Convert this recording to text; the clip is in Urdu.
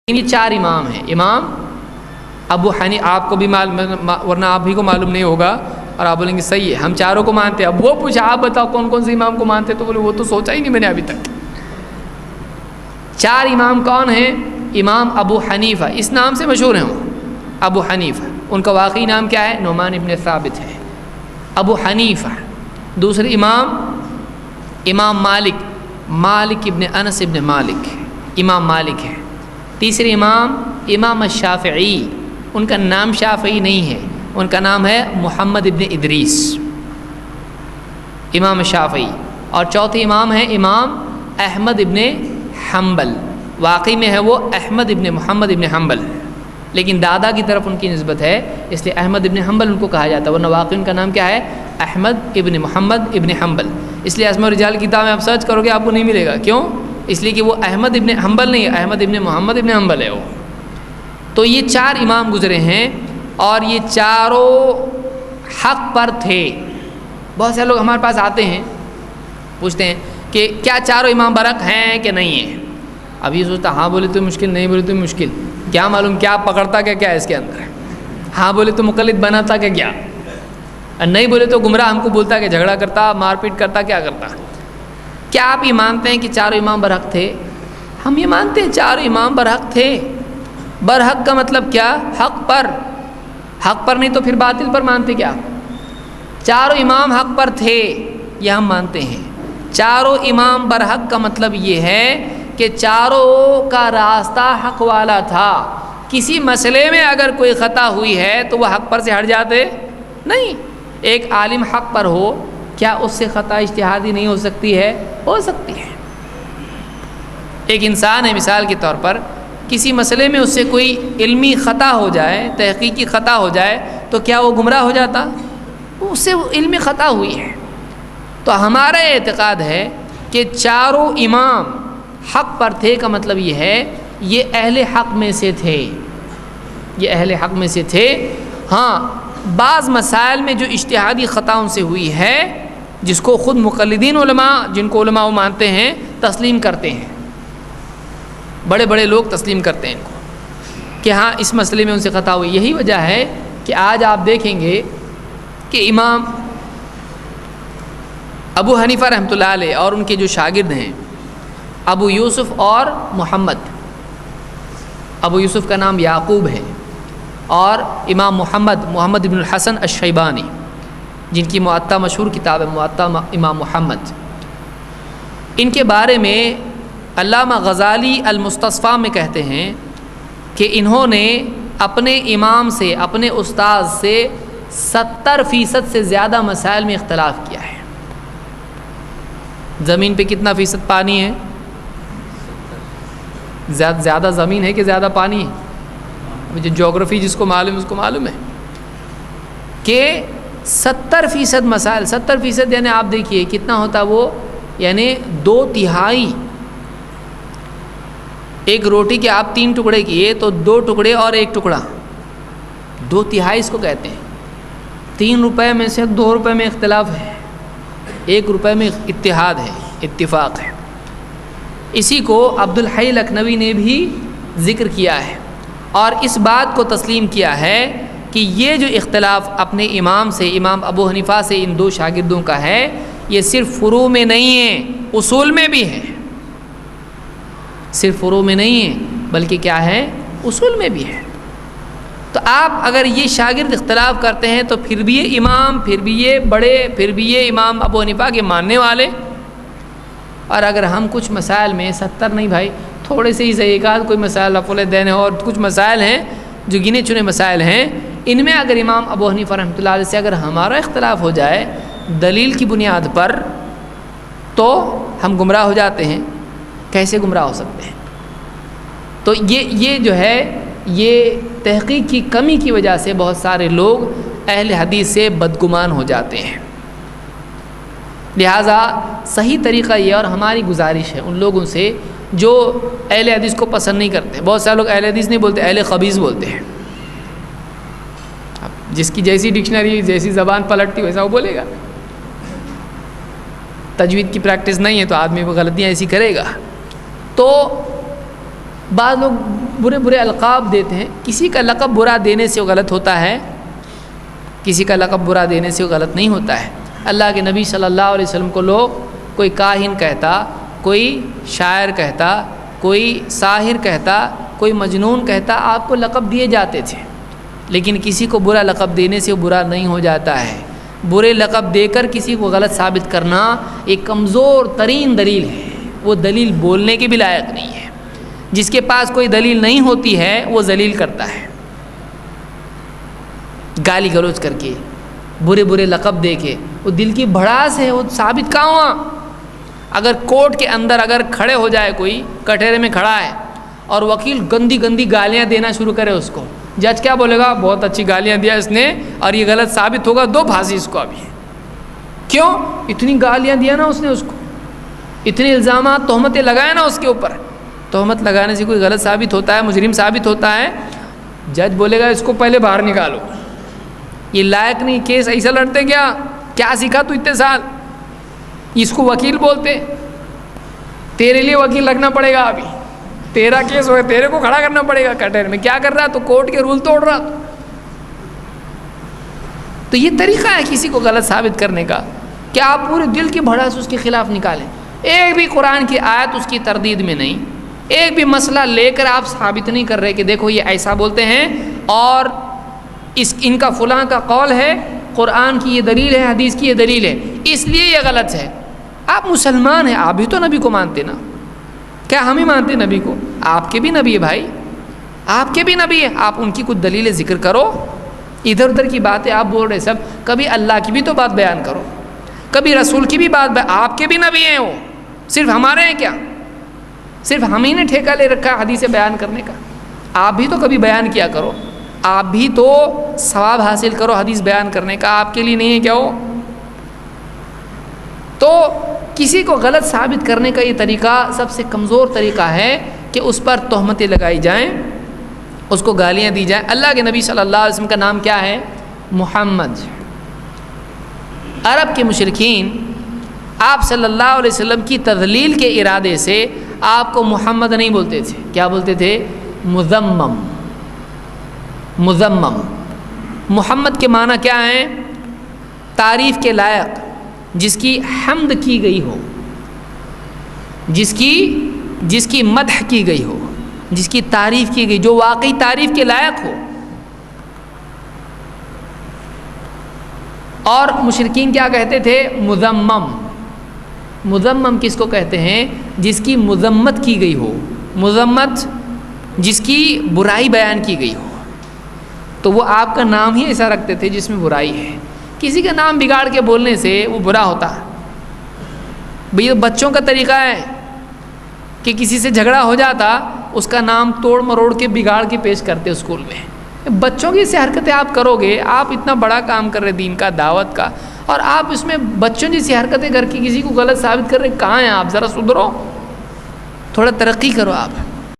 یہ چار امام ہیں. امام ابو حنیفہ، آپ کو بھی ورنہ آپ ہی کو معلوم نہیں ہوگا اور آپ بولیں گے صحیح ہے ہم چاروں کو مانتے ہیں. اب وہ پوچھا آپ بتاؤ کون کون سے امام کو مانتے؟ تو بولے وہ تو سوچا ہی نہیں میں نے ابھی تک. چار امام کون ہیں؟ امام ابو حنیفہ، اس نام سے مشہور ہیں وہ ابو حنیفہ. ان کا واقعی نام کیا ہے؟ نعمان ابن ثابت ہے. ابو حنیفہ. دوسرے امام مالک ابن انس ابن مالک، امام مالک ہے. تیسرے امام الشافعی، ان کا نام شافعی نہیں ہے، ان کا نام ہے محمد ابن ادریس، امام شافعی. اور چوتھے امام ہیں امام احمد ابن حنبل. واقعی میں ہے وہ احمد ابن محمد ابن حنبل، لیکن دادا کی طرف ان کی نسبت ہے اس لیے احمد ابن حنبل ان کو کہا جاتا ہے، ورنہ واقعی ان کا نام کیا ہے؟ احمد ابن محمد ابن حنبل. اس لیے اسماء الرجال کی کتاب میں آپ سرچ کرو گے آپ کو نہیں ملے گا. کیوں؟ اس لیے کہ وہ احمد ابن حنبل نہیں ہے، احمد ابن محمد ابن حنبل ہے وہ. تو یہ چار امام گزرے ہیں اور یہ چاروں حق پر تھے. بہت سے لوگ ہمارے پاس آتے ہیں پوچھتے ہیں کہ کیا چاروں امام برحق ہیں کہ نہیں ہیں؟ اب یہ سوچتا ہاں بولے تو مشکل، نہیں بولے تو مشکل، کیا معلوم کیا پکڑتا کیا ہے اس کے اندر. ہاں بولے تو مقلد بناتا کیا، نہیں بولے تو گمراہ ہم کو بولتا کہ جھگڑا کرتا، مار پیٹ کرتا، کیا کرتا. کیا آپ یہ مانتے ہیں کہ چاروں امام برحق تھے؟ ہم یہ مانتے ہیں چاروں امام برحق تھے. برحق کا مطلب کیا؟ حق پر نہیں تو پھر باطل پر مانتے کیا؟ چاروں امام حق پر تھے یہ ہم مانتے ہیں. چاروں امام برحق کا مطلب یہ ہے کہ چاروں کا راستہ حق والا تھا. کسی مسئلے میں اگر کوئی خطا ہوئی ہے تو وہ حق پر سے ہٹ جاتے نہیں. ایک عالم حق پر ہو، کیا اس سے خطا اجتہادی نہیں ہو سکتی ہے؟ ہو سکتی ہے. ایک انسان ہے مثال کے طور پر، کسی مسئلے میں اس سے کوئی علمی خطا ہو جائے، تحقیقی خطا ہو جائے تو کیا وہ گمراہ ہو جاتا؟ اس سے وہ علمی خطا ہوئی ہے. تو ہمارا اعتقاد ہے کہ چاروں امام حق پر تھے کا مطلب یہ ہے یہ اہل حق میں سے تھے، یہ اہل حق میں سے تھے. ہاں بعض مسائل میں جو اجتہادی خطا ان سے ہوئی ہے جس کو خود مقلدین علماء، جن کو علماء وہ مانتے ہیں، تسلیم کرتے ہیں. بڑے بڑے لوگ تسلیم کرتے ہیں ان کو کہ ہاں اس مسئلے میں ان سے خطا ہوئی. یہی وجہ ہے کہ آج آپ دیکھیں گے کہ امام ابو حنیفہ رحمۃ اللہ علیہ اور ان کے جو شاگرد ہیں ابو یوسف اور محمد. ابو یوسف کا نام یعقوب ہے اور امام محمد بن الحسن الشیبانی، جن کی معطا مشہور کتاب ہے معطا امام محمد. ان کے بارے میں علامہ غزالی المستصفیٰ میں کہتے ہیں کہ انہوں نے اپنے امام سے، اپنے استاد سے 70% سے زیادہ مسائل میں اختلاف کیا ہے. زمین پہ کتنا فیصد پانی ہے؟ زیادہ زمین ہے کہ زیادہ پانی ہے؟ جو جغرافی جس کو معلوم اس کو معلوم ہے کہ 70% مسائل، 70% یعنی آپ دیکھیے کتنا ہوتا وہ، یعنی 2/3. ایک روٹی کے آپ 3 ٹکڑے کیے تو 2 ٹکڑے اور 1 ٹکڑا، 2/3 اس کو کہتے ہیں. 3 روپے میں سے 2 روپے میں اختلاف ہے، 1 روپے میں اتحاد ہے، اتفاق ہے. اسی کو عبدالحی لکھنوی نے بھی ذکر کیا ہے اور اس بات کو تسلیم کیا ہے کہ یہ جو اختلاف اپنے امام سے، امام ابو حنیفہ سے ان 2 شاگردوں کا ہے، یہ صرف فروع میں نہیں ہے، اصول میں بھی ہے. صرف فروع میں نہیں ہے بلکہ کیا ہے؟ اصول میں بھی ہے. تو آپ اگر یہ شاگرد اختلاف کرتے ہیں تو پھر بھی یہ امام، پھر بھی یہ بڑے، پھر بھی یہ امام ابو حنیفہ کے ماننے والے. اور اگر ہم کچھ مسائل میں 70 نہیں بھائی، تھوڑے سے ہی صحیح، ایک آدھ کوئی مسائل رفع الدین ہے اور کچھ مسائل ہیں جو گنے چنے مسائل ہیں، ان میں اگر امام ابو حنیفہ رحمۃ اللہ علیہ سے اگر ہمارا اختلاف ہو جائے دلیل کی بنیاد پر تو ہم گمراہ ہو جاتے ہیں. کیسے گمراہ ہو سکتے ہیں؟ تو یہ جو ہے یہ تحقیق کی کمی کی وجہ سے بہت سارے لوگ اہل حدیث سے بدگمان ہو جاتے ہیں. لہٰذا صحیح طریقہ یہ، اور ہماری گزارش ہے ان لوگوں سے جو اہل حدیث کو پسند نہیں کرتے. بہت سارے لوگ اہل حدیث نہیں بولتے، اہل خبیث بولتے ہیں. جس کی جیسی ڈکشنری، جیسی زبان پلٹتی ویسا وہ بولے گا. تجوید کی پریکٹس نہیں ہے تو آدمی وہ غلطیاں ایسی کرے گا. تو بعض لوگ برے برے القاب دیتے ہیں. کسی کا لقب برا دینے سے وہ غلط ہوتا ہے؟ کسی کا لقب برا دینے سے وہ غلط نہیں ہوتا ہے. اللہ کے نبی صلی اللہ علیہ وسلم کو لوگ کوئی کاہن کہتا، کوئی شاعر کہتا، کوئی ساحر کہتا، کوئی مجنون کہتا، آپ کو لقب دیے جاتے تھے. لیکن کسی کو برا لقب دینے سے وہ برا نہیں ہو جاتا ہے. برے لقب دے کر کسی کو غلط ثابت کرنا ایک کمزور ترین دلیل ہے. وہ دلیل بولنے کے بھی لائق نہیں ہے. جس کے پاس کوئی دلیل نہیں ہوتی ہے وہ ذلیل کرتا ہے، گالی گلوچ کر کے، برے برے لقب دے کے. وہ دل کی بھڑاس ہے، وہ ثابت کہاں ہوا؟ اگر کورٹ کے اندر اگر کھڑے ہو جائے، کوئی کٹہرے میں کھڑا ہے اور وکیل گندی گندی گالیاں دینا شروع کرے اس کو، جج کیا بولے گا؟ بہت اچھی گالیاں دیا اس نے اور یہ غلط ثابت ہوگا، دو پھانسی اس کو ابھی. کیوں؟ اتنی گالیاں دیا نا اس نے، اس کو اتنے الزامات تہمتیں لگائے نا اس کے اوپر. تہمت لگانے سے کوئی غلط ثابت ہوتا ہے، مجرم ثابت ہوتا ہے، جج بولے گا اس کو پہلے باہر نکالو، یہ لائق نہیں، کیس ایسا لڑتے کیا سیکھا تو اتنے سال؟ اس کو وکیل بولتے. تیرے لیے وکیل لگنا پڑے گا، ابھی تیرا کیس ہوگا، تیرے کو کھڑا کرنا پڑے گا کٹہرے میں. کیا کر رہا تو کورٹ کے رول توڑ رہا. تو یہ طریقہ ہے کسی کو غلط ثابت کرنے کا کہ آپ پورے دل کی بھڑاس اس کے خلاف نکالیں. ایک بھی قرآن کی آیت اس کی تردید میں نہیں، ایک بھی مسئلہ لے کر آپ ثابت نہیں کر رہے کہ دیکھو یہ ایسا بولتے ہیں اور ان کا فلاں کا قول ہے، قرآن کی یہ دلیل ہے، حدیث کی یہ دلیل ہے، اس لیے یہ غلط ہے. آپ مسلمان ہیں، آپ بھی تو نبی کو مانتے نا. کیا ہم ہی مانتے نبی کو؟ آپ کے بھی نبی ہے بھائی، آپ کے بھی نبی ہے. آپ ان کی کچھ دلیلیں ذکر کرو. ادھر ادھر کی باتیں آپ بول رہے سب، کبھی اللہ کی بھی تو بات بیان کرو، کبھی رسول کی بھی بات. آپ کے بھی نبی ہیں، وہ صرف ہمارے ہیں کیا؟ صرف ہم ہی نے ٹھیکہ لے رکھا ہے حدیث بیان کرنے کا؟ آپ بھی تو کبھی بیان کیا کرو، آپ بھی تو ثواب حاصل کرو حدیث بیان کرنے کا. آپ کے لیے نہیں ہے کیا وہ؟ تو کسی کو غلط ثابت کرنے کا یہ طریقہ سب سے کمزور طریقہ ہے کہ اس پر تہمتیں لگائی جائیں، اس کو گالیاں دی جائیں. اللہ کے نبی صلی اللہ علیہ وسلم کا نام کیا ہے؟ محمد. عرب کے مشرکین آپ صلی اللہ علیہ وسلم کی تذلیل کے ارادے سے آپ کو محمد نہیں بولتے تھے. کیا بولتے تھے؟ مذمم. مذمم. محمد کے معنی کیا ہے؟ تعریف کے لائق، جس کی حمد کی گئی ہو، جس کی مدح کی گئی ہو، جس کی تعریف کی گئی، جو واقعی تعریف کے لائق ہو. اور مشرکین کیا کہتے تھے؟ مذمم. مذمم کس کو کہتے ہیں؟ جس کی مذمت کی گئی ہو، مذمت جس کی برائی بیان کی گئی ہو. تو وہ آپ کا نام ہی ایسا رکھتے تھے جس میں برائی ہے. کسی کا نام بگاڑ کے بولنے سے وہ برا ہوتا ہے. بھئی یہ بچوں کا طریقہ ہے کہ کسی سے جھگڑا ہو جاتا، اس کا نام توڑ مروڑ کے بگاڑ کے پیش کرتے اسکول میں. بچوں کی ایسی حرکتیں آپ کرو گے، آپ اتنا بڑا کام کر رہے دین کا، دعوت کا، اور آپ اس میں بچوں جیسی حرکتیں کر کے کسی کو غلط ثابت کر رہے. کہاں ہیں آپ؟ ذرا سدھرو، تھوڑا ترقی کرو آپ.